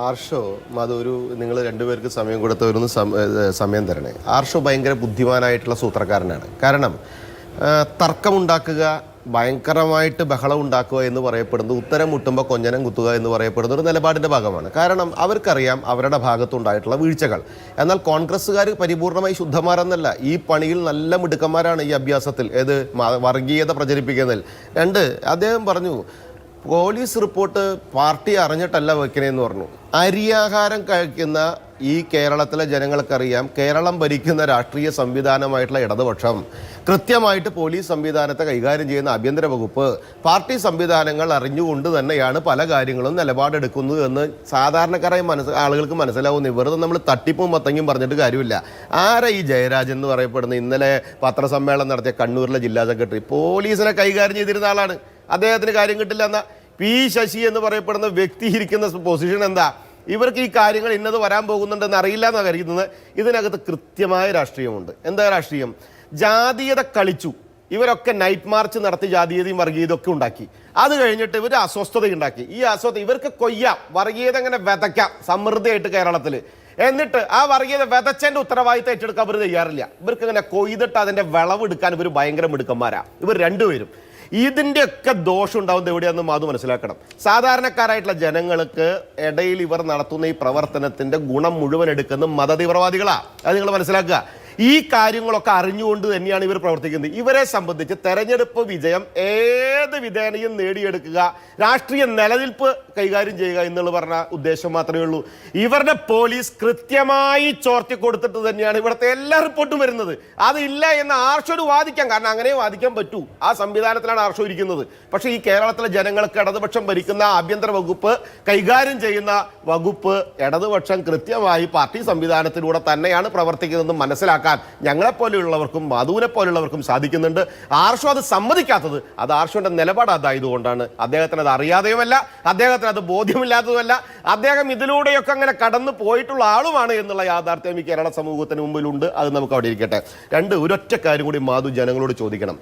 ആർഷോ അതൊരു നിങ്ങൾ രണ്ടുപേർക്ക് സമയം കൊടുത്തവരൊന്ന് സമയം തരണേ. ആർഷോ ഭയങ്കര ബുദ്ധിമാനായിട്ടുള്ള സൂത്രക്കാരനാണ്. കാരണം തർക്കമുണ്ടാക്കുക, ഭയങ്കരമായിട്ട് ബഹളം ഉണ്ടാക്കുക എന്ന് പറയപ്പെടുന്നത് ഉത്തരം മുട്ടുമ്പോൾ കൊഞ്ഞനം കുത്തുക എന്ന് പറയപ്പെടുന്ന ഒരു നിലപാടിൻ്റെ ഭാഗമാണ്. കാരണം അവർക്കറിയാം അവരുടെ ഭാഗത്തുണ്ടായിട്ടുള്ള വീഴ്ചകൾ. എന്നാൽ കോൺഗ്രസ്സുകാർ പരിപൂർണമായി ശുദ്ധമാരെന്നല്ല, ഈ പണിയിൽ നല്ല മിടുക്കന്മാരാണ്. ഈ അഭ്യാസത്തിൽ വർഗീയത പ്രചരിപ്പിക്കുന്നതിൽ. അദ്ദേഹം പറഞ്ഞു, പോലീസ് റിപ്പോർട്ട് പാർട്ടി അറിഞ്ഞിട്ടല്ല വയ്ക്കണേന്ന് പറഞ്ഞു. അരിയാഹാരം കഴിക്കുന്ന ഈ കേരളത്തിലെ ജനങ്ങൾക്കറിയാം, കേരളം ഭരിക്കുന്ന രാഷ്ട്രീയ സംവിധാനമായിട്ടുള്ള ഇടതുപക്ഷം കൃത്യമായിട്ട് പോലീസ് സംവിധാനത്തെ കൈകാര്യം ചെയ്യുന്ന ആഭ്യന്തര വകുപ്പ് പാർട്ടി സംവിധാനങ്ങൾ അറിഞ്ഞുകൊണ്ട് തന്നെയാണ് പല കാര്യങ്ങളും നിലപാടെടുക്കുന്നത് എന്ന് സാധാരണക്കാരായ ആളുകൾക്ക് മനസ്സിലാവുന്നു. വെറുതെ നമ്മൾ തട്ടിപ്പും മത്തങ്ങും പറഞ്ഞിട്ട് കാര്യമില്ല. ആരാ ഈ ജയരാജൻ എന്ന് പറയപ്പെടുന്ന ഇന്നലെ പത്രസമ്മേളനം നടത്തിയ കണ്ണൂരിലെ ജില്ലാ സെക്രട്ടറി പോലീസിനെ കൈകാര്യം ചെയ്തിരുന്ന ആളാണ്. അദ്ദേഹത്തിന് കാര്യം കിട്ടില്ല എന്ന പി ശശി എന്ന് പറയപ്പെടുന്ന വ്യക്തി ഇരിക്കുന്ന പൊസിഷൻ എന്താ? ഇവർക്ക് ഈ കാര്യങ്ങൾ ഇന്നത് വരാൻ പോകുന്നുണ്ടെന്ന് അറിയില്ല എന്നാണ് കരുതുന്നത്. ഇതിനകത്ത് കൃത്യമായ രാഷ്ട്രീയമുണ്ട്. എന്താ രാഷ്ട്രീയം? ജാതീയത കളിച്ചു. ഇവരൊക്കെ നൈറ്റ് മാർച്ച് നടത്തി ജാതീയതയും വർഗീയതയൊക്കെ ഉണ്ടാക്കി. അത് കഴിഞ്ഞിട്ട് ഇവർ അസ്വസ്ഥത ഉണ്ടാക്കി. ഈ അസ്വസ്ഥത ഇവർക്ക് കൊയ്യാം, വർഗീയത ഇങ്ങനെ വിതയ്ക്കാം സമൃദ്ധിയായിട്ട് കേരളത്തിൽ. എന്നിട്ട് ആ വർഗീയത വിതച്ചതിൻ്റെ ഉത്തരവാദിത്തം ഏറ്റെടുക്കാൻ അവർ തയ്യാറില്ല. ഇവർക്ക് ഇങ്ങനെ കൊയ്തിട്ട് അതിൻ്റെ വിളവെടുക്കാൻ ഇവർ ഭയങ്കര മിടുക്കന്മാരാണ്. ഇവർ രണ്ടുപേരും ഇതിൻ്റെയൊക്കെ ദോഷം ഉണ്ടാവുന്നത് എവിടെയാണെന്ന് മാധു മനസ്സിലാക്കണം. സാധാരണക്കാരായിട്ടുള്ള ജനങ്ങൾക്ക് ഇടയിൽ ഇവർ നടത്തുന്ന ഈ പ്രവർത്തനത്തിൻ്റെ ഗുണം മുഴുവൻ എടുക്കുന്ന മതതീവ്രവാദികളാണ്. അത് നിങ്ങൾ മനസ്സിലാക്കുക. ഈ കാര്യങ്ങളൊക്കെ അറിഞ്ഞുകൊണ്ട് തന്നെയാണ് ഇവർ പ്രവർത്തിക്കുന്നത്. ഇവരെ സംബന്ധിച്ച് തെരഞ്ഞെടുപ്പ് വിജയം ഏത് വിധേനയും നേടിയെടുക്കുക, രാഷ്ട്രീയ നിലനിൽപ്പ് കൈകാര്യം ചെയ്യുക എന്നുള്ള പറഞ്ഞ ഉദ്ദേശം മാത്രമേ ഉള്ളൂ. ഇവരുടെ പോലീസ് കൃത്യമായി ചോർത്തി കൊടുത്തിട്ട് തന്നെയാണ് ഇവിടുത്തെ എല്ലാ റിപ്പോർട്ടും വരുന്നത്. അതില്ല എന്ന് ആർഷോട് വാദിക്കാം, കാരണം അങ്ങനെ വാദിക്കാൻ പറ്റൂ. ആ സംവിധാനത്തിലാണ് ആർഷോ ഇരിക്കുന്നത്. പക്ഷേ ഈ കേരളത്തിലെ ജനങ്ങൾക്ക് ഇടതുപക്ഷം ഭരിക്കുന്ന ആഭ്യന്തര വകുപ്പ് കൈകാര്യം ചെയ്യുന്ന വകുപ്പ് ഇടതുപക്ഷം കൃത്യമായി പാർട്ടി സംവിധാനത്തിലൂടെ തന്നെയാണ് പ്രവർത്തിക്കുന്നതെന്ന് മനസ്സിലാക്കാൻ ഞങ്ങളെപ്പോലെയുള്ളവർക്കും മധുവിനെ പോലെയുള്ളവർക്കും സാധിക്കുന്നുണ്ട്. ആർഷോ അത് സമ്മതിക്കാത്തത് അത് ആർഷോന്റെ നിലപാട് അതായതുകൊണ്ടാണ്. അദ്ദേഹത്തിന് അത് അറിയാതെയുമല്ല, അദ്ദേഹത്തിന് അത് ബോധ്യമില്ലാത്തതുമല്ല, അദ്ദേഹം ഇതിലൂടെയൊക്കെ അങ്ങനെ കടന്നു പോയിട്ടുള്ള ആളുമാണ് എന്നുള്ള യാഥാർത്ഥ്യം ഈ കേരള സമൂഹത്തിന് മുമ്പിലുണ്ട്. അത് നമുക്ക് അവിടെ ഇരിക്കട്ടെ. ഒരൊറ്റ കാര്യം കൂടി മാധു ജനങ്ങളോട് ചോദിക്കണം.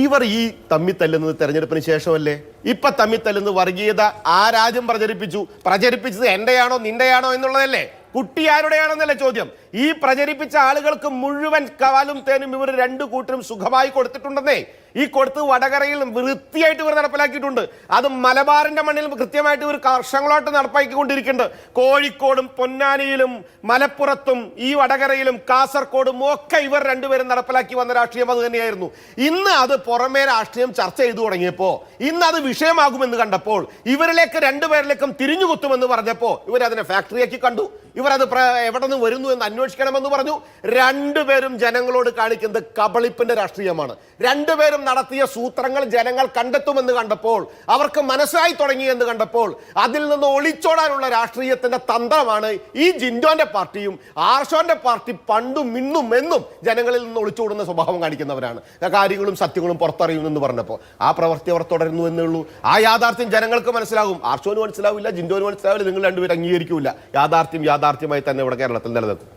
ഇവർ ഈ തമ്മിത്തല്ലുന്നത് തെരഞ്ഞെടുപ്പിന് ശേഷമല്ലേ? ഇപ്പൊ തമ്മിത്തല്ലുന്നത് വർഗീയത ആരാജ്യം പ്രചരിപ്പിച്ചത് എന്റെയാണോ നിന്റെയാണോ എന്നുള്ളതല്ലേ? കുട്ടി ആരുടെയാണെന്നല്ലേ ചോദ്യം. ഈ പ്രചരിപ്പിച്ച ആളുകൾക്ക് മുഴുവൻ കാലും തേനും ഇവർ രണ്ടു കൂട്ടരും സുഖമായി കൊടുത്തിട്ടുണ്ടെന്നേ. ഈ കൊടുത്ത് വടകരയിൽ വൃത്തിയായിട്ട് ഇവർ നടപ്പിലാക്കിയിട്ടുണ്ട്. അത് മലബാറിന്റെ മണ്ണിൽ കൃത്യമായിട്ട് ഇവർ വർഷങ്ങളായിട്ട് നടപ്പാക്കിക്കൊണ്ടിരിക്കുന്നുണ്ട്. കോഴിക്കോടും പൊന്നാനിയിലും മലപ്പുറത്തും ഈ വടകരയിലും കാസർഗോഡും ഒക്കെ ഇവർ രണ്ടുപേരും നടപ്പിലാക്കി വന്ന രാഷ്ട്രീയം അത് തന്നെയായിരുന്നു. ഇന്ന് അത് പുറമേ രാഷ്ട്രീയം ചർച്ച ചെയ്തു തുടങ്ങിയപ്പോൾ, ഇന്ന് അത് വിഷയമാകുമെന്ന് കണ്ടപ്പോൾ, ഇവരിലേക്ക് രണ്ടുപേരിലേക്കും തിരിഞ്ഞുകുത്തുമെന്ന് പറഞ്ഞപ്പോൾ ഇവരതിനെ ഫാക്ടറിയാക്കി കണ്ടു. ഇവരത് എവിടെ നിന്ന് വരുന്നു എന്ന് അന്വേഷിക്കണമെന്ന് പറഞ്ഞു. രണ്ടുപേരും ജനങ്ങളോട് കാണിക്കുന്നത് കബളിപ്പിന്റെ രാഷ്ട്രീയമാണ്. രണ്ടുപേരും നടത്തിയ സൂത്രങ്ങൾ ജനങ്ങൾ കണ്ടെത്തുമെന്ന് കണ്ടപ്പോൾ, അവർക്ക് മനസ്സിലായി തുടങ്ങി എന്ന് കണ്ടപ്പോൾ, അതിൽ നിന്ന് ഒളിച്ചോടാനുള്ള രാഷ്ട്രീയത്തിന്റെ തന്ത്രമാണ് ഈ ജിൻഡോന്റെ പാർട്ടിയും ആർഷോന്റെ പാർട്ടി പണ്ടും ഇന്നും എന്നും ജനങ്ങളിൽ നിന്ന് ഒളിച്ചോടുന്ന സ്വഭാവം കാണിക്കുന്നവരാണ്. കാര്യങ്ങളും സത്യങ്ങളും പുറത്തറിയുമെന്ന് പറഞ്ഞപ്പോൾ ആ പ്രവൃത്തി അവർ തുടരുന്നു എന്നേ ഉള്ളൂ. ആ യാഥാർത്ഥ്യം ജനങ്ങൾക്ക് മനസ്സിലാകും. ആർഷോന് മനസ്സിലാവില്ല, ജിൻഡോന് മനസ്സിലാവില്ല, നിങ്ങൾ രണ്ടുപേരും അംഗീകരിക്കില്ല. യാഥാർത്ഥ്യമായി തന്നെ ഇവിടെ കേരളത്തിൽ നിലനിൽക്കും.